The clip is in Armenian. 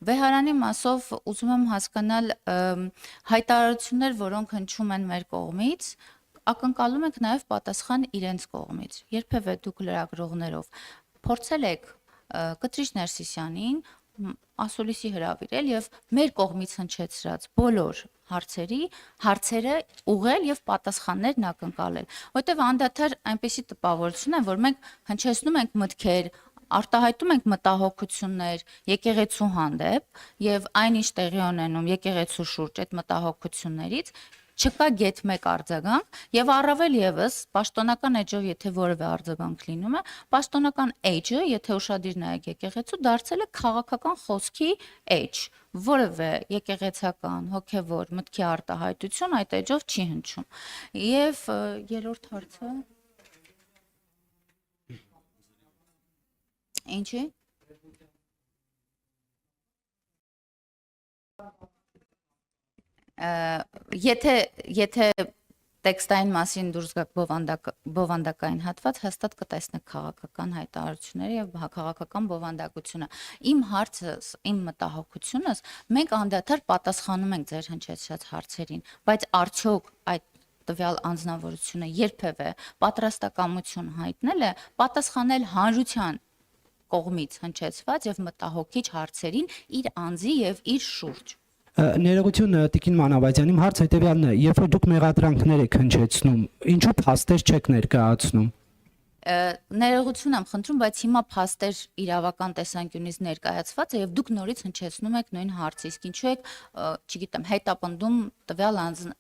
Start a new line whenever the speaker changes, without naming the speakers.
Վեհարանի մասով ուզում եմ հասկանալ հայտարարություններ, որոնք հնչում են մեր կողմից, ակնկալում ենք նաև պատասխան իրենց կողմից։ Երբևէ դուք լրագրողներով փորձել եք Կտրիչ Ներսիսյանին ասուլիսի հրավիրել եւ մեր կողմից հնչեցրած բոլոր հարցերը ուղղել եւ պատասխաններն ակնկալել, որտեղ անդադար այնպեսի տպավորություն է, որ մենք հնչեցնում ենք մտքեր, արտահայտում ենք մտահոգություններ եկեղեցու հանդեպ եւ այնինչ տեղի ունենում եկեղեցու շուրջ այդ մտահոգություններից չկա գեթ մեկ արձագանք եւ առավել եւս պաշտոնական էջով եթե որևէ արձագանք լինում է պաշտոնական էջը եթե ուշադիր նայեք եկեղեցու դարձել է քաղաքական խոսքի էջ որևէ եկեղեցական հոգեվոր մտքի արտահայտություն այդ էջով չի հնչում եւ երրորդ հարցը ինչի Եթե տեքստային մասին դուրս գաք բովանդակային հատված, հաստատ կտեսնեք քաղաքական հայտարարությունները եւ քաղաքական բովանդակությունը։ Իմ հարցը, իմ մտահոգությունս, մենք անդադար պատասխանում ենք ձեր հնչեցրած հարցերին, բայց արդյոք այդ տվյալ անձնավորությունը երբևէ պատրաստակամություն հայտնել է պատասխանել հանրության կողմից հնչեցված եւ մտահոգիչ հարցերին իր անձի եւ իր շուրջ։
Ներողություն Տիկին Մանավազյան, իմ հարցը հետևյալն է, երբ որ դուք մեղադրանքներ եք հնչեցնում, ինչու փաստեր չեք ներկայացնում։
Ներողություն եմ խնդրում, բայց հիմա փաստեր իրավական տեսանկյունից ներկայացված է եւ դուք նորից հնչեցնում եք նույն հարցը, իսկ ինչու եք, չգիտեմ, հետապնդում տվյալ անձին